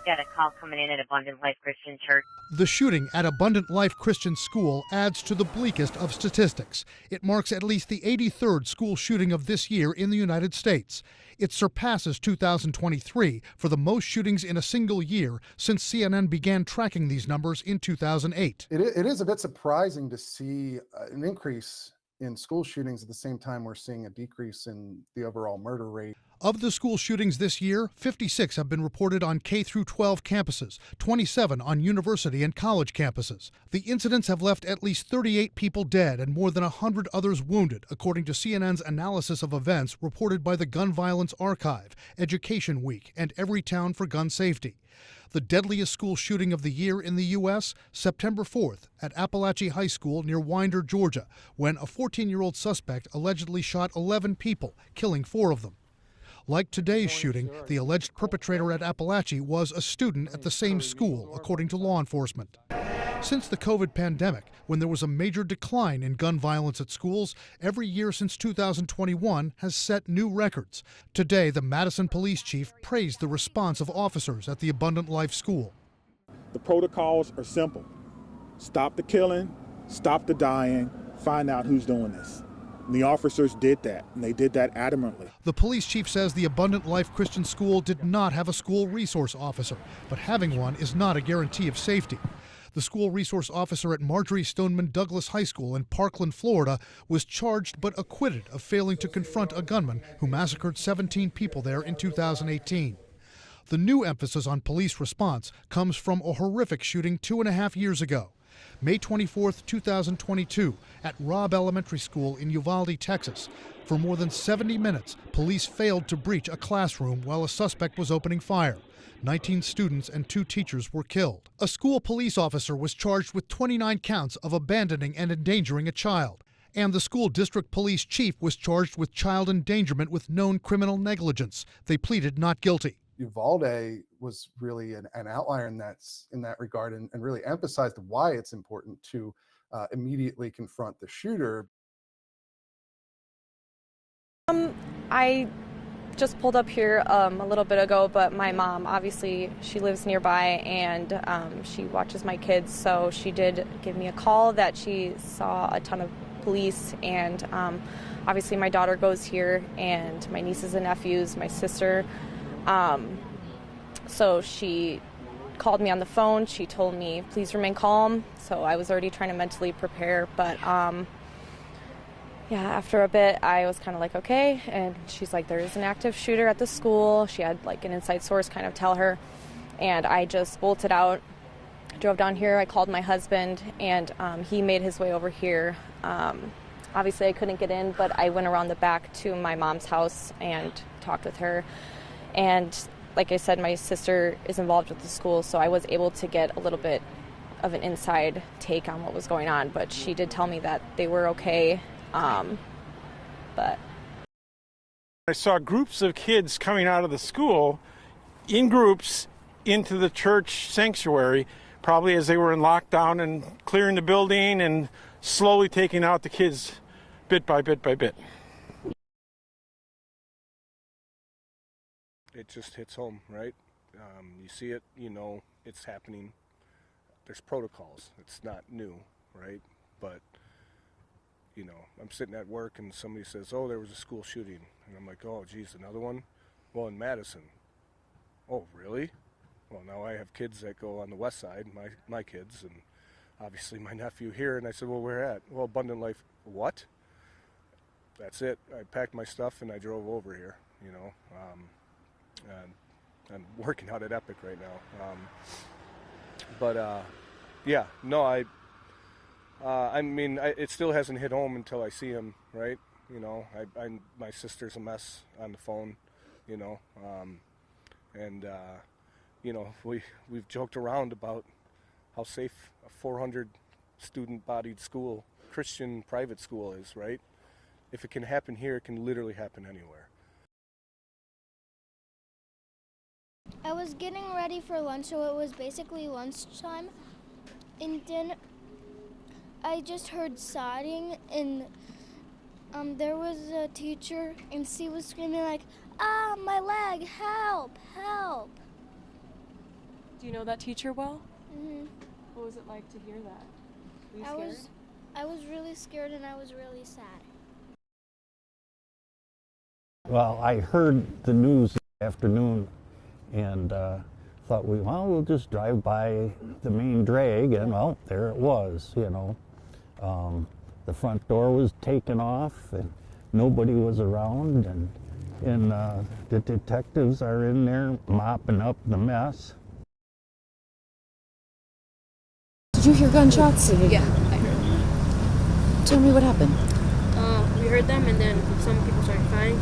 got a call coming in at Abundant Life Christian Church. The shooting at Abundant Life Christian School adds to the bleakest of statistics. It marks at least the 83rd school shooting of this year in the United States. It surpasses 2023 for the most shootings in a single year since CNN began tracking these numbers in 2008. It is a bit surprising to see an increase in school shootings at the same time we're seeing a decrease in the overall murder rate. Of the school shootings this year, 56 have been reported on K-12 campuses, 27 on university and college campuses. The incidents have left at least 38 people dead and more than 100 others wounded, according to CNN's analysis of events reported by the Gun Violence Archive, Education Week, and Everytown for Gun Safety. The deadliest school shooting of the year in the U.S., September 4th, at Appalachia High School near Winder, Georgia, when a 14-year-old suspect allegedly shot 11 people, killing 4 of them. Like today's shooting, the alleged perpetrator at Appalachia was a student at the same school, according to law enforcement. Since the COVID pandemic, when there was a major decline in gun violence at schools, every year since 2021 has set new records. Today, the Madison police chief praised the response of officers at the Abundant Life School. The protocols are simple. Stop the killing, stop the dying, find out who's doing this. And the officers did that, and they did that adamantly. The police chief says the Abundant Life Christian School did not have a school resource officer, but having one is not a guarantee of safety. The school resource officer at Marjorie Stoneman Douglas High School in Parkland, Florida, was charged but acquitted of failing to confront a gunman who massacred 17 people there in 2018. The new emphasis on police response comes from a horrific shooting 2.5 years ago. May 24, 2022, at Robb Elementary School in Uvalde, Texas. For more than 70 minutes, police failed to breach a classroom while a suspect was opening fire. 19 students and 2 teachers were killed. A school police officer was charged with 29 counts of abandoning and endangering a child. And the school district police chief was charged with child endangerment with known criminal negligence. They pleaded not guilty. Uvalde was really an outlier in that regard and really emphasized why it's important to immediately confront the shooter. I just pulled up here a little bit ago, but my mom, obviously, she lives nearby and she watches my kids, so she did give me a call that she saw a ton of police, and obviously my daughter goes here and my nieces and nephews, my sister. So she called me on the phone. She told me, please remain calm. So I was already trying to mentally prepare. But yeah, after a bit, I was kind of like, okay. And she's like, there is an active shooter at the school. She had like an inside source kind of tell her. And I just bolted out, drove down here. I called my husband, and he made his way over here. Obviously, I couldn't get in, but I went around the back to my mom's house and talked with her. And like I said, my sister is involved with the school, so I was able to get a little bit of an inside take on what was going on. But she did tell me that they were okay. But I saw groups of kids coming out of the school in groups into the church sanctuary, probably as they were in lockdown, and clearing the building and slowly taking out the kids bit by bit by bit. It just hits home, right? You see it, you know it's happening. There's protocols. It's not new, right? But, you know, I'm sitting at work and somebody says, oh, there was a school shooting. And I'm like, oh, geez, another one? Well, in Madison. Oh, really? Well, now I have kids that go on the west side, my kids, and obviously my nephew here. And I said, well, where at? Well, Abundant Life. What? That's it. I packed my stuff and I drove over here, you know. And I'm working out at Epic right now. Yeah, no, I mean, it still hasn't hit home until I see him, right? You know, my sister's a mess on the phone, you know, you know, we've joked around about how safe a 400 student-bodied school, Christian private school is, right? If it can happen here, it can literally happen anywhere. I was getting ready for lunch, so it was basically lunchtime, and then I just heard sobbing, and there was a teacher, and she was screaming like, ah, my leg, help, help. Do you know that teacher well? Mhm. What was it like to hear that? Were you I scared? I was really scared and I was really sad. Well, I heard the news this afternoon and thought we'll just drive by the main drag, and well, there it was, you know. The front door was taken off and nobody was around, and the detectives are in there mopping up the mess. Did you hear gunshots? Yeah, I heard them. Tell me what happened. We heard them, and then some people started crying,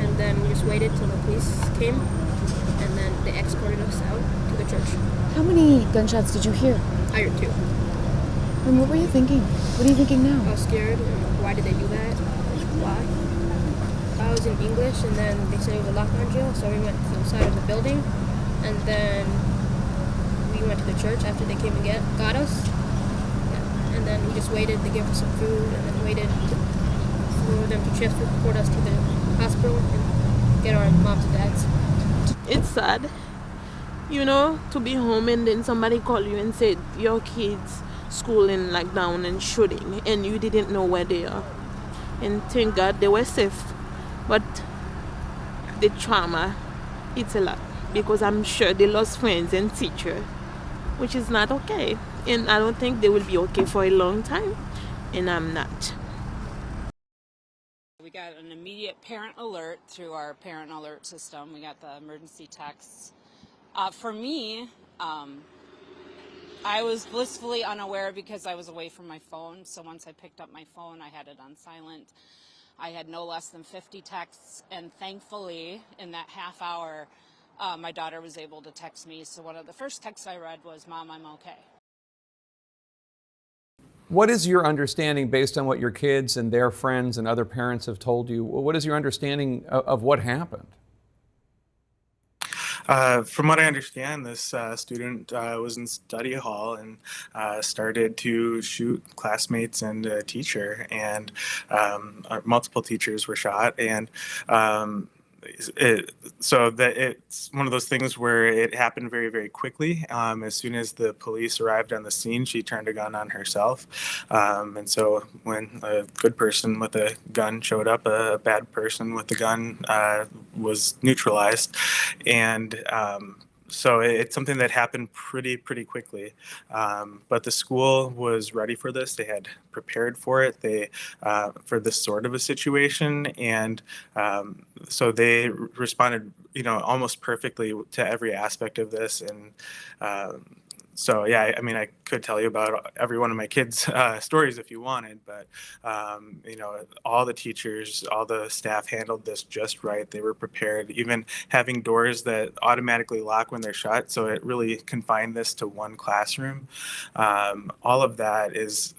and then we just waited till the police came, and then they escorted us out to the church. How many gunshots did you hear? I heard 2. And what were you thinking? What are you thinking now? I was scared. Why did they do that? Why? I was in English, and then they said it was a lockdown drill, so we went to the side of the building, and then we went to the church after they came and got us. Yeah. And then we just waited. They gave us some food, and then waited for them to transport us to the hospital and get our moms and dads. It's sad, you know, to be home and then somebody call you and say your kids school in lockdown and shooting, and you didn't know where they are. And thank God they were safe, but the trauma, it's a lot, because I'm sure they lost friends and teachers, which is not okay, and I don't think they will be okay for a long time, and I'm not. We got an immediate parent alert through our parent alert system. We got the emergency texts. For me, I was blissfully unaware because I was away from my phone. So once I picked up my phone, I had it on silent. I had no less than 50 texts, and thankfully, in that half hour, my daughter was able to text me. So one of the first texts I read was, "Mom, I'm okay." What is your understanding, based on what your kids and their friends and other parents have told you? What is your understanding of what happened? From what I understand, this student was in study hall and started to shoot classmates and a teacher, and multiple teachers were shot. And so that it's one of those things where it happened very, very quickly. As soon as the police arrived on the scene, she turned a gun on herself. And so when a good person with a gun showed up, a bad person with a gun was neutralized. And so it's something that happened pretty quickly. But the school was ready for this. They had prepared for it. They for this sort of a situation, and so they responded, almost perfectly to every aspect of this. And so yeah, I mean, I could tell you about every one of my kids' stories if you wanted, but all the teachers, all the staff handled this just right. They were prepared, even having doors that automatically lock when they're shut. So it really confined this to one classroom. All of that is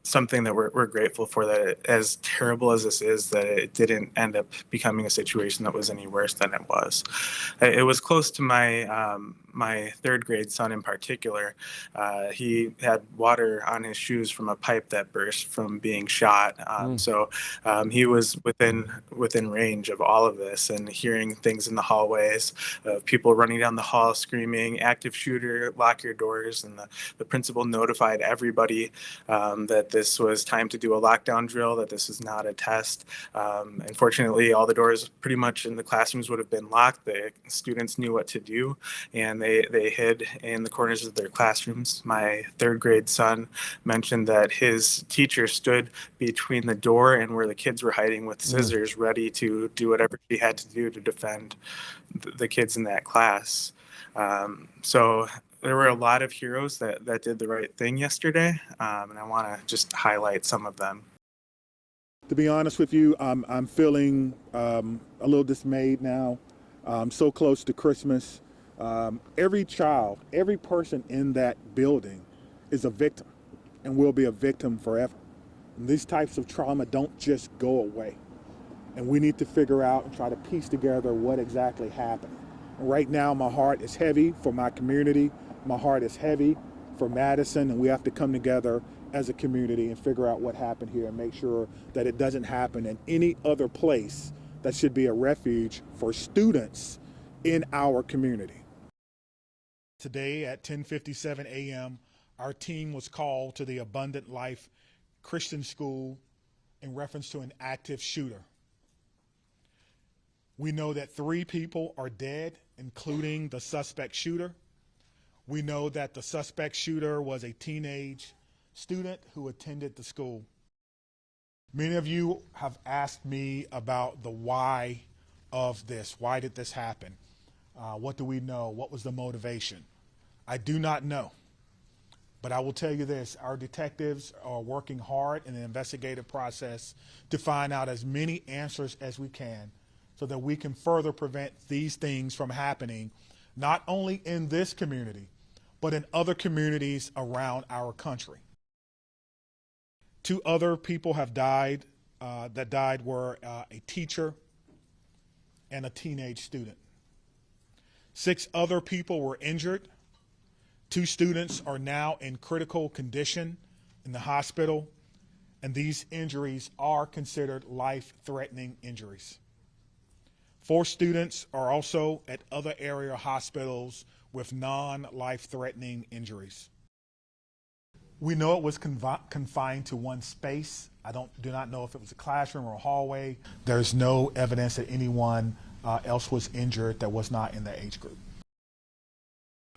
something that we're grateful for, that as terrible as this is, that it didn't end up becoming a situation that was any worse than it was. It was close to my my third grade son in particular. He had water on his shoes from a pipe that burst from being shot. So he was within range of all of this, and hearing things in the hallways of people running down the hall screaming, "Active shooter, lock your doors." And the principal notified everybody that this was time to do a lockdown drill, that this was not a test. Unfortunately, all the doors pretty much in the classrooms would have been locked. The students knew what to do, and they hid in the corners of their classrooms. My third grade son mentioned that his teacher stood between the door and where the kids were hiding with scissors, ready to do whatever she had to do to defend the kids in that class. So there were a lot of heroes that did the right thing yesterday, and I want to just highlight some of them. To be honest with you, I'm feeling a little dismayed now. So close to Christmas. Every child, every person in that building is a victim and will be a victim forever. And these types of trauma don't just go away. And we need to figure out and try to piece together what exactly happened. And right now, my heart is heavy for my community. My heart is heavy for Madison, and we have to come together as a community and figure out what happened here and make sure that it doesn't happen in any other place that should be a refuge for students in our community. Today at 10:57 a.m., our team was called to the Abundant Life Christian School in reference to an active shooter. We know that 3 people are dead, including the suspect shooter. We know that the suspect shooter was a teenage student who attended the school. Many of you have asked me about the why of this. Why did this happen? What do we know? What was the motivation? I do not know. But I will tell you this, our detectives are working hard in the investigative process to find out as many answers as we can so that we can further prevent these things from happening, not only in this community, but in other communities around our country. 2 other people have died that died were a teacher and a teenage student. 6 other people were injured. 2 students are now in critical condition in the hospital, and these injuries are considered life-threatening injuries. 4 students are also at other area hospitals with non-life-threatening injuries. We know it was confined to one space. I do not know if it was a classroom or a hallway. There's no evidence that anyone else was injured that was not in the age group.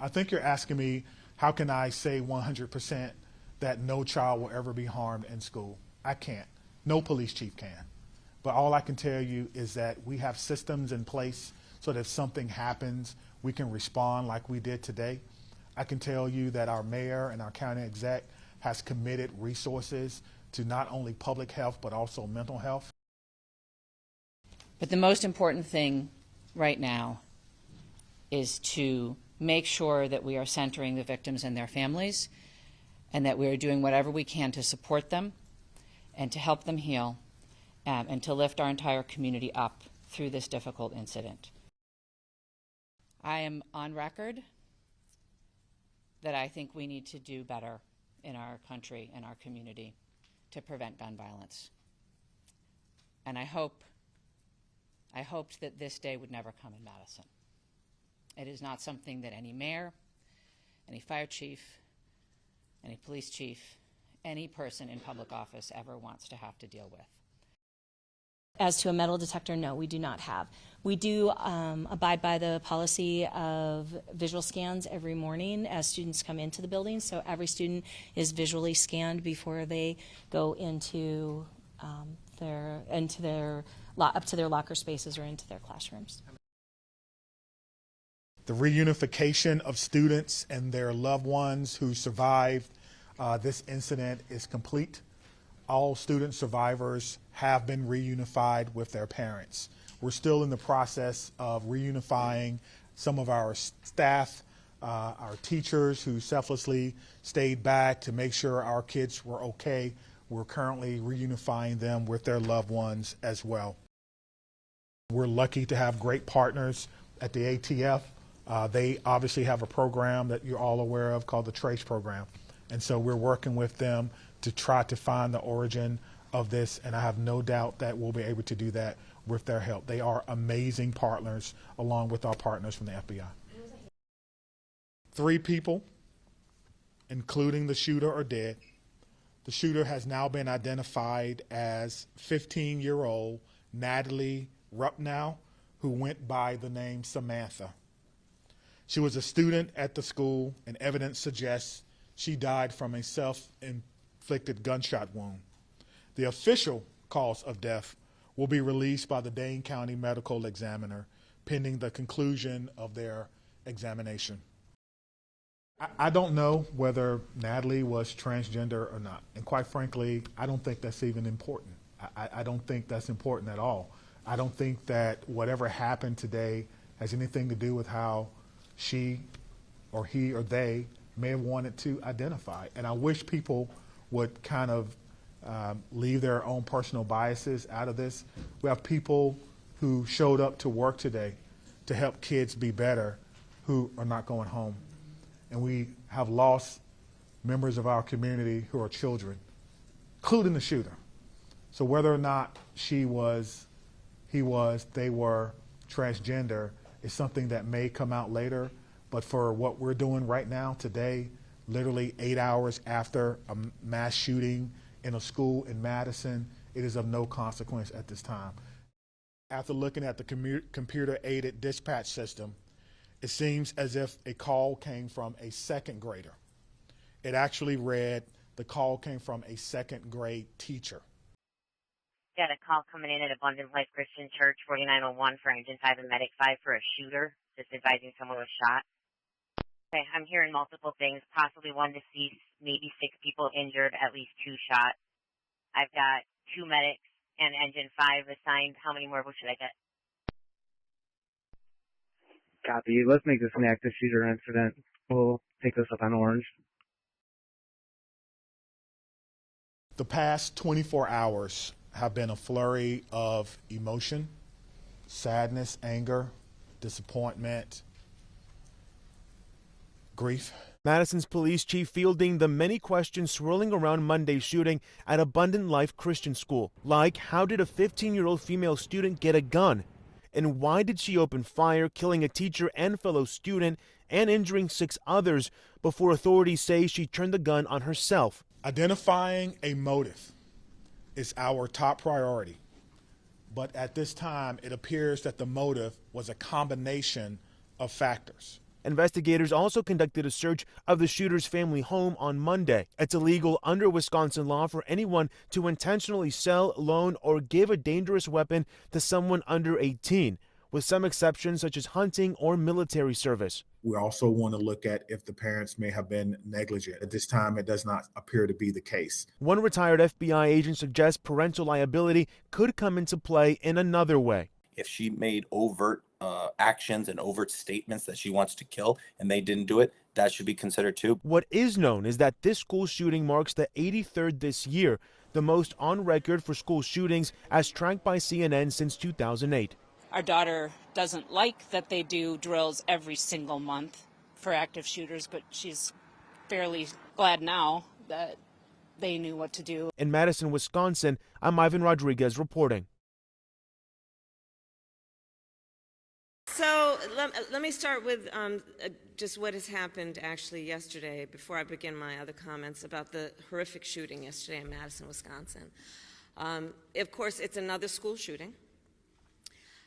I think you're asking me, how can I say 100% that no child will ever be harmed in school? I can't. No police chief can. But all I can tell you is that we have systems in place so that if something happens, we can respond like we did today. I can tell you that our mayor and our county exec has committed resources to not only public health, but also mental health. But the most important thing right now is to make sure that we are centering the victims and their families, and that we are doing whatever we can to support them and to help them heal, and to lift our entire community up through this difficult incident. I am on record that I think we need to do better in our country and our community to prevent gun violence. And I hoped that this day would never come in Madison. It is not something that any mayor, any fire chief, any police chief, any person in public office ever wants to have to deal with. As to a metal detector, no, we do not have. We do abide by the policy of visual scans every morning as students come into the building. So every student is visually scanned before they go into up to their locker spaces or into their classrooms. The reunification of students and their loved ones who survived this incident is complete. All student survivors have been reunified with their parents. We're still in the process of reunifying some of our staff, our teachers who selflessly stayed back to make sure our kids were okay. We're currently reunifying them with their loved ones as well. We're lucky to have great partners at the ATF. They obviously have a program that you're all aware of called the TRACE program. And so we're working with them to try to find the origin of this, and I have no doubt that we'll be able to do that with their help. They are amazing partners along with our partners from the FBI. 3 people, including the shooter, are dead. The shooter has now been identified as 15-year-old Natalie Rupnow, who went by the name Samantha. She was a student at the school, and evidence suggests she died from a self-inflicted gunshot wound. The official cause of death will be released by the Dane County Medical Examiner pending the conclusion of their examination. I don't know whether Natalie was transgender or not, and quite frankly, I don't think that's even important. I don't think that's important at all. I don't think that whatever happened today has anything to do with how she or he or they may have wanted to identify. And I wish people would kind of leave their own personal biases out of this. We have people who showed up to work today to help kids be better who are not going home. And we have lost members of our community who are children, including the shooter. So whether or not she was, he was, they were transgender is something that may come out later. But for what we're doing right now today, literally 8 hours after a mass shooting in a school in Madison, it is of no consequence at this time. After looking at the computer-aided dispatch system, it seems as if a call came from a second grader. It actually read, the call came from a second grade teacher. Got a call coming in at Abundant Life Christian Church, 4901 for Engine 5 and Medic 5 for a shooter, just advising someone was shot. Okay, I'm hearing multiple things, possibly 1 deceased, maybe 6 people injured, at least 2 shot. I've got 2 medics and Engine 5 assigned. How many more should I get? Copy. Let's make this an active shooter incident. We'll take this up on Orange. The past 24 hours have been a flurry of emotion, sadness, anger, disappointment, grief. Madison's police chief fielding the many questions swirling around Monday's shooting at Abundant Life Christian School, like how did a 15-year-old female student get a gun? And why did she open fire, killing a teacher and fellow student and injuring 6 others before authorities say she turned the gun on herself? Identifying a motive is our top priority. But at this time, it appears that the motive was a combination of factors. Investigators also conducted a search of the shooter's family home on Monday. It's illegal under Wisconsin law for anyone to intentionally sell, loan, or give a dangerous weapon to someone under 18, with some exceptions such as hunting or military service. We also want to look at if the parents may have been negligent. At this time, it does not appear to be the case. One retired FBI agent suggests parental liability could come into play in another way. If she made overt actions and overt statements that she wants to kill and they didn't do it, that should be considered too. What is known is that this school shooting marks the 83rd this year, the most on record for school shootings as tracked by CNN since 2008. Our daughter doesn't like that they do drills every single month for active shooters, but she's fairly glad now that they knew what to do. In Madison, Wisconsin, I'm Ivan Rodriguez reporting. So let me start with just what has happened actually yesterday before I begin my other comments about the horrific shooting yesterday in Madison, Wisconsin. Of course, it's another school shooting,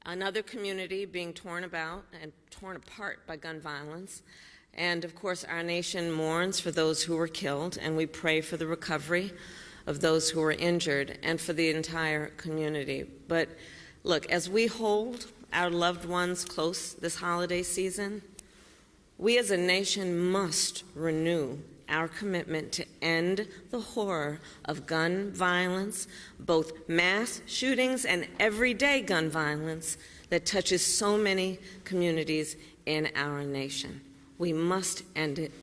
another community being torn about and torn apart by gun violence. And of course, our nation mourns for those who were killed, and we pray for the recovery of those who were injured and for the entire community. But look, as we hold our loved ones close this holiday season, we as a nation must renew our commitment to end the horror of gun violence, both mass shootings and everyday gun violence that touches so many communities in our nation. We must end it